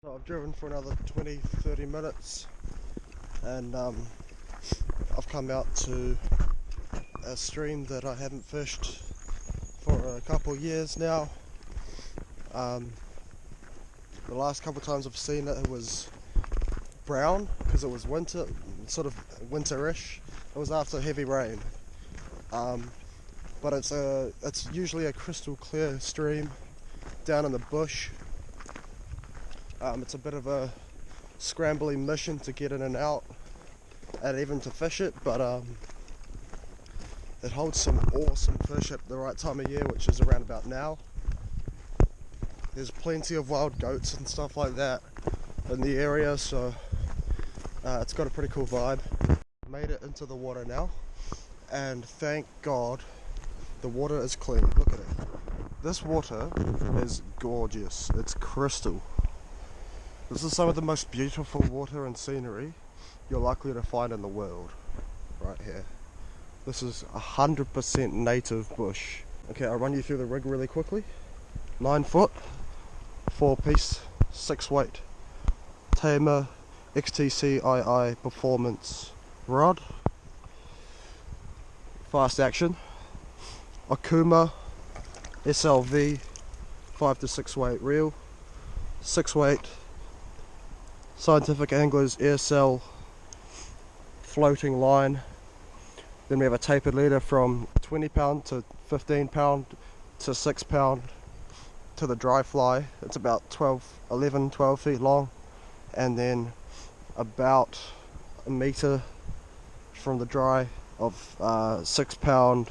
So I've driven for another 20-30 minutes and I've come out to a stream that I haven't fished for a couple years now. The last couple of times I've seen it, it was brown because it was winter, sort of winterish. It was after heavy rain, but it's usually a crystal clear stream down in the bush. It's a bit of a scrambling mission to get in and out and even to fish it, but it holds some awesome fish at the right time of year, which is around about now. There's plenty of wild goats and stuff like that in the area, so it's got a pretty cool vibe. Made it into the water now, and thank God the water is clean. Look at it. This water is gorgeous. It's crystal. This is some of the most beautiful water and scenery you're likely to find in the world, right here. This is 100% native bush. Okay, I'll run you through the rig really quickly. 9 foot, 4-piece, 6 weight. Tamer XTC II Performance rod. Fast action. Akuma SLV 5 to 6 weight reel. 6 weight. Scientific Anglers Aircell floating line. Then we have a tapered leader from 20 pound to 15 pound to 6 pound to the dry fly. It's about 11, 12 feet long, and then about a meter from the dry of 6 pound.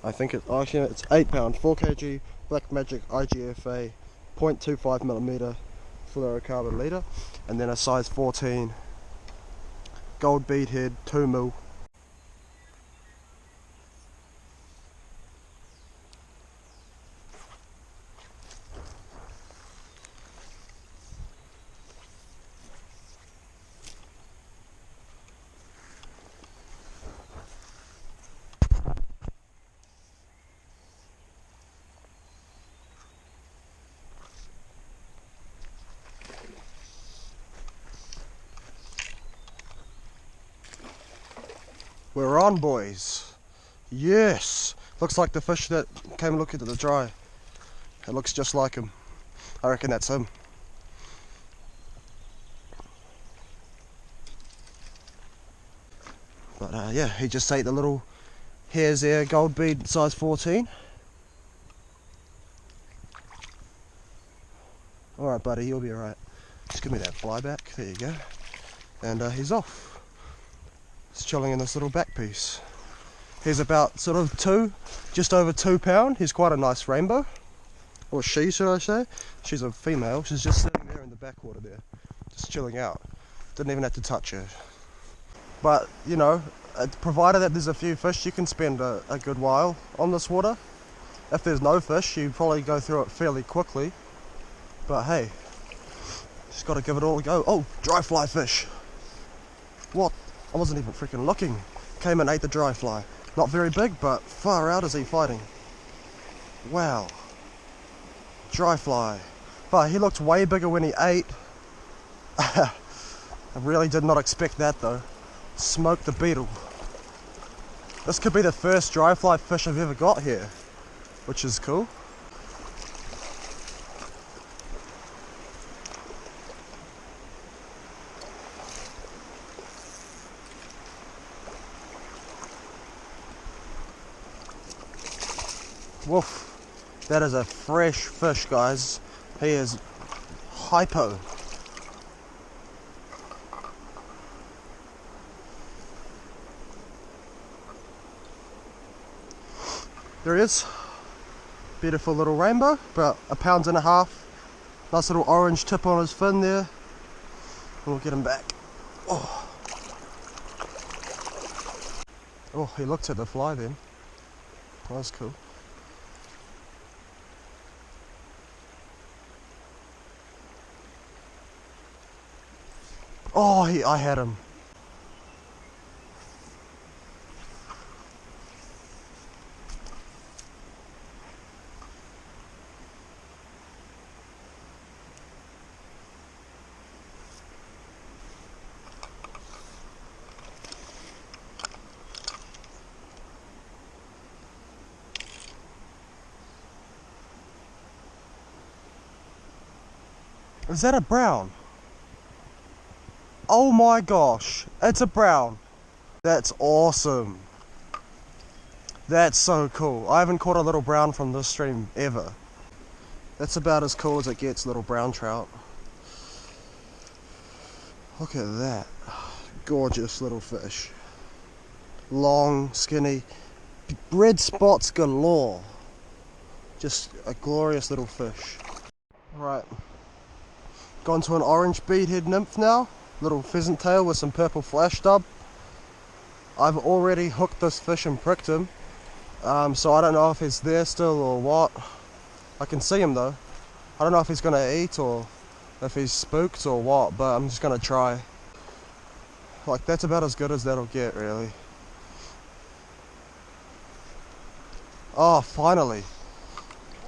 I think it's 8 pound 4 kg Black Magic IGFA 0.25 millimeter fluorocarbon leader, and then a size 14 gold bead head 2 mil. We're on, boys. Yes! Looks like the fish that came looking at the dry. It looks just like him. I reckon that's him. But yeah, he just ate the little hairs there, gold bead size 14. Alright buddy, you'll be alright. Just give me that fly back, there you go. And he's off. He's chilling in this little back piece. He's about sort of just over 2 pound. He's quite a nice rainbow. Or she, should I say. She's a female. She's just sitting there in the backwater there. Just chilling out. Didn't even have to touch her. But, you know, provided that there's a few fish, you can spend a good while on this water. If there's no fish, you probably go through it fairly quickly. But hey, just got to give it all a go. Oh, dry fly fish. What? I wasn't even freaking looking. Came and ate the dry fly. Not very big, but far out is he fighting. Wow. Dry fly. But he looked way bigger when he ate. I really did not expect that though. Smoked the beetle. This could be the first dry fly fish I've ever got here, which is cool. Woof. That is a fresh fish, guys. He is hypo. There he is. Beautiful little rainbow, about 1.5 pounds. Nice little orange tip on his fin there. And we'll get him back. Oh, oh, he looked at the fly then. That was cool. Oh, I had him. Is that a brown? Oh my gosh, it's a brown. That's awesome. That's so cool. I haven't caught a little brown from this stream ever. That's about as cool as it gets, little brown trout. Look at that. Gorgeous little fish. Long, skinny, red spots galore. Just a glorious little fish. Right. Gone to an orange beadhead nymph now. Little pheasant tail with some purple flash stub. I've already hooked this fish and pricked him. So I don't know if he's there still or what. I can see him though. I don't know if he's going to eat or if he's spooked or what, but I'm just going to try. Like, that's about as good as that'll get, really. Oh, finally.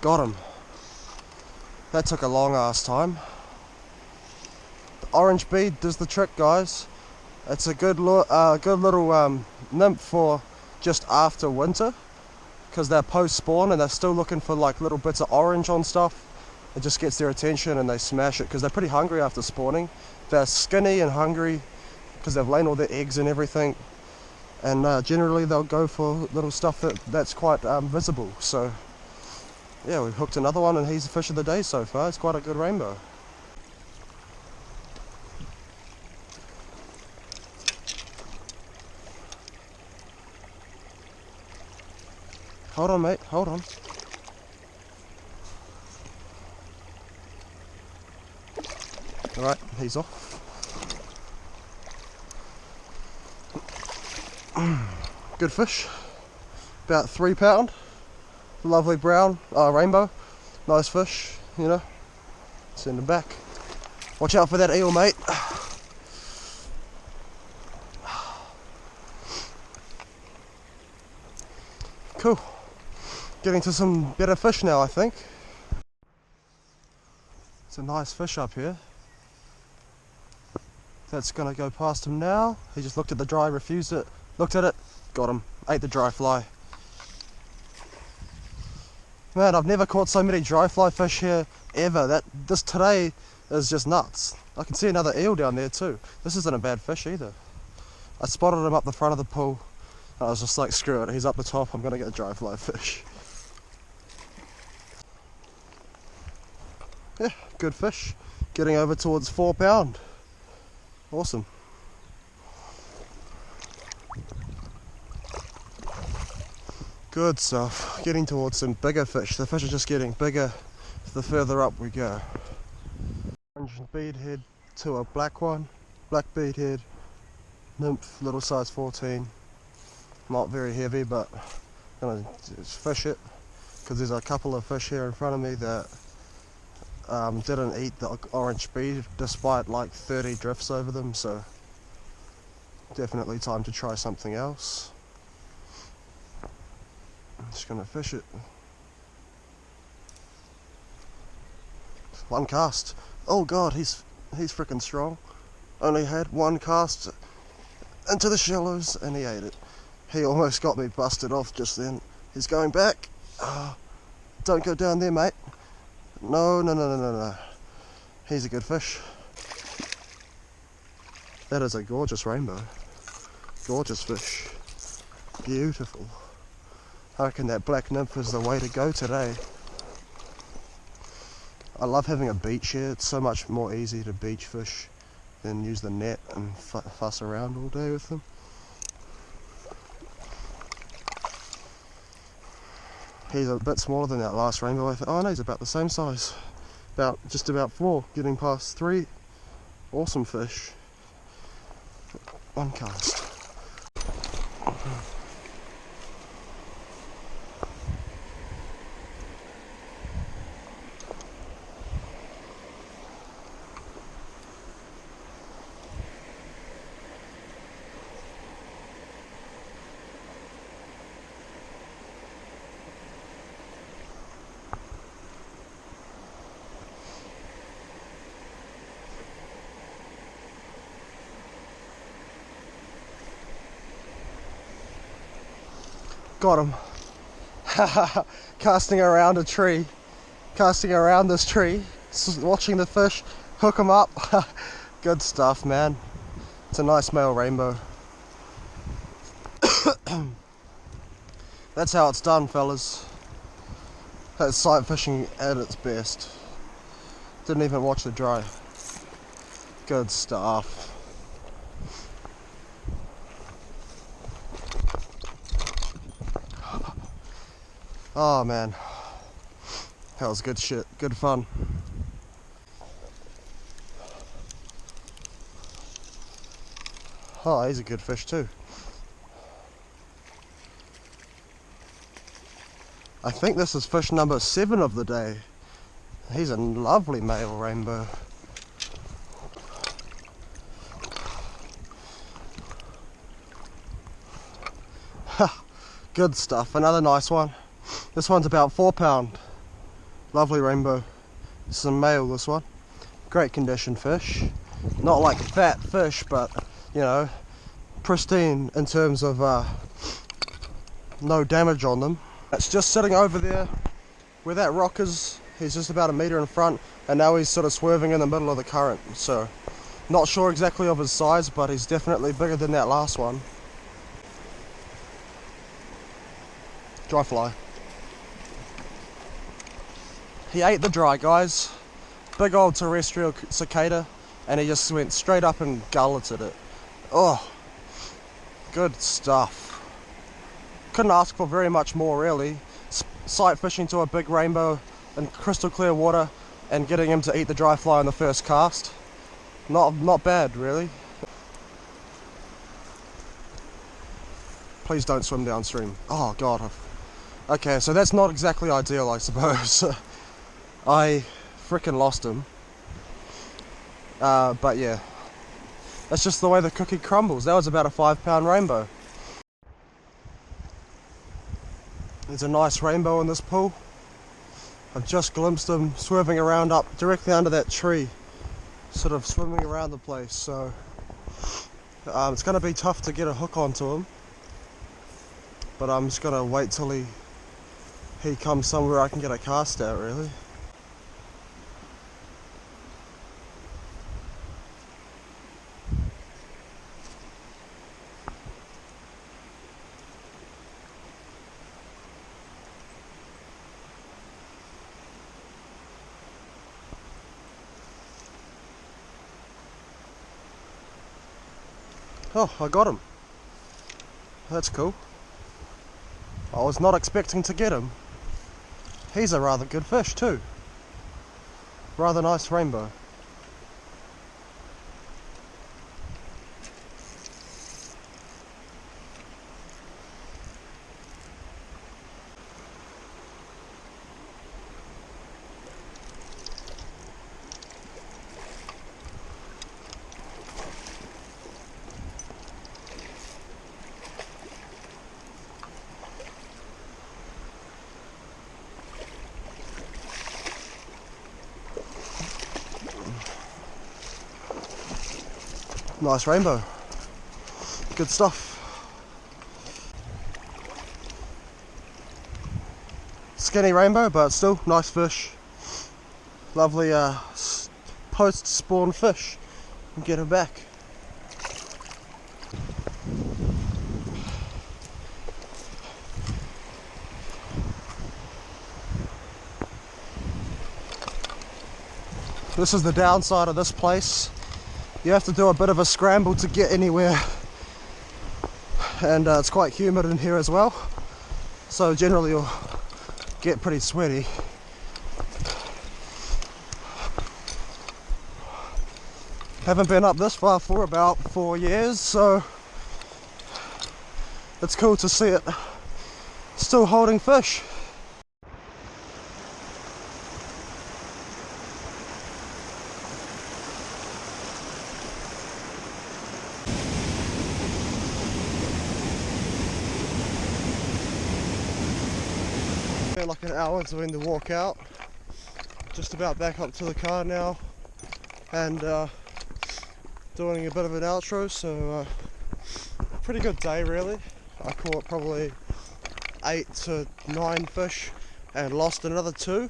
Got him. That took a long ass time. The orange bead does the trick, guys. It's a good little nymph for just after winter, because they're post-spawn and they're still looking for like little bits of orange on stuff. It just gets their attention and they smash it because they're pretty hungry after spawning. They're skinny and hungry because they've laid all their eggs and everything, and generally they'll go for little stuff that's quite visible. So yeah, we've hooked another one and he's the fish of the day so far. It's quite a good rainbow. Hold on, mate, hold on. Alright, he's off. Good fish. About 3 pound. Lovely brown, rainbow. Nice fish, you know. Send him back. Watch out for that eel, mate. Cool. Getting to some better fish now, I think. It's a nice fish up here. That's gonna go past him now. He just looked at the dry, refused it, looked at it, got him, ate the dry fly. Man, I've never caught so many dry fly fish here ever. This today is just nuts. I can see another eel down there too. This isn't a bad fish either. I spotted him up the front of the pool. I was just like, screw it, he's up the top, I'm gonna get a dry fly fish. Yeah, good fish. Getting over towards 4 pound. Awesome. Good stuff. Getting towards some bigger fish. The fish are just getting bigger the further up we go. Orange beadhead to a black one. Black beadhead. Nymph, little size 14. Not very heavy, but I'm gonna just fish it because there's a couple of fish here in front of me that didn't eat the orange bead despite like 30 drifts over them, so definitely time to try something else. I'm just gonna fish it. One cast. Oh god, he's freaking strong. Only had one cast into the shallows and he ate it. He almost got me busted off just then. He's going back. Don't go down there, mate. No. He's a good fish. That is a gorgeous rainbow. Gorgeous fish. Beautiful. I reckon that black nymph is the way to go today. I love having a beach here. It's so much more easy to beach fish than use the net and fuss around all day with them. He's a bit smaller than that last rainbow. Oh no, he's about the same size. Just about 4, getting past 3. Awesome fish. One cast. Got him. Casting around a tree. Casting around this tree. Watching the fish Hook 'em up. Good stuff, man. It's a nice male rainbow. That's how it's done, fellas. That's sight fishing at its best. Didn't even watch the dry. Good stuff. Oh man, that was good shit, good fun. Oh, he's a good fish too. I think this is fish number 7 of the day. He's a lovely male rainbow. Good stuff, another nice one. This one's about 4 pound. Lovely rainbow. This is a male, this one. Great condition fish. Not like fat fish, but you know, pristine in terms of no damage on them. It's just sitting over there where that rock is. He's just about a metre in front, and now he's sort of swerving in the middle of the current. So, not sure exactly of his size, but he's definitely bigger than that last one. Dry fly. He ate the dry, guys. Big old terrestrial cicada, and he just went straight up and gulleted it. Oh, good stuff. Couldn't ask for very much more, really. Sight fishing to a big rainbow in crystal clear water and getting him to eat the dry fly on the first cast. Not bad, really. Please don't swim downstream. Oh god. Okay, so that's not exactly ideal, I suppose. I frickin' lost him. But yeah, that's just the way the cookie crumbles. That was about a 5 pound rainbow. There's a nice rainbow in this pool. I've just glimpsed him swerving around up directly under that tree, sort of swimming around the place. So it's going to be tough to get a hook onto him, but I'm just going to wait till he comes somewhere I can get a cast out, really. Oh, I got him. That's cool. I was not expecting to get him. He's a rather good fish too. Rather nice rainbow. Nice rainbow. Good stuff. Skinny rainbow, but still nice fish. Lovely post-spawn fish. Get him back. This is the downside of this place. You have to do a bit of a scramble to get anywhere, and it's quite humid in here as well, so generally you'll get pretty sweaty. Haven't been up this far for about 4 years, so it's cool to see it still holding fish. Like an hour doing the walk out, just about back up to the car now, and doing a bit of an outro. So pretty good day, really. I caught probably 8 to 9 fish and lost another 2,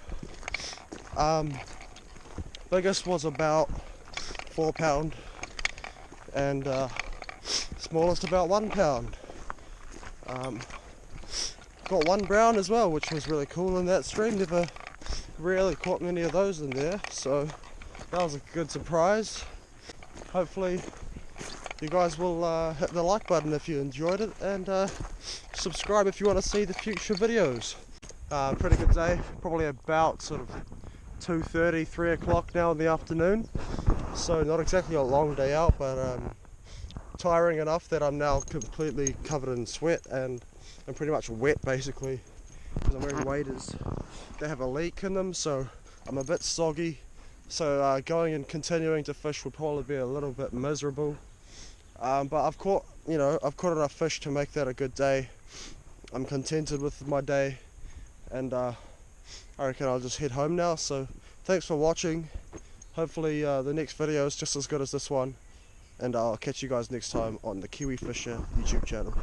but biggest was about 4 pound, and smallest about 1 pound. Got one brown as well, which was really cool in that stream. Never really caught many of those in there, so that was a good surprise. Hopefully you guys will hit the like button if you enjoyed it, and subscribe if you want to see the future videos. Pretty good day, probably about sort of 2:30, 3 o'clock now in the afternoon, so not exactly a long day out, but tiring enough that I'm now completely covered in sweat and I'm pretty much wet basically, because I'm wearing waders. They have a leak in them, so I'm a bit soggy, so going and continuing to fish would probably be a little bit miserable, but I've caught enough fish to make that a good day. I'm contented with my day, and I reckon I'll just head home now. So thanks for watching. Hopefully the next video is just as good as this one, and I'll catch you guys next time on the Kiwi Fisher YouTube channel.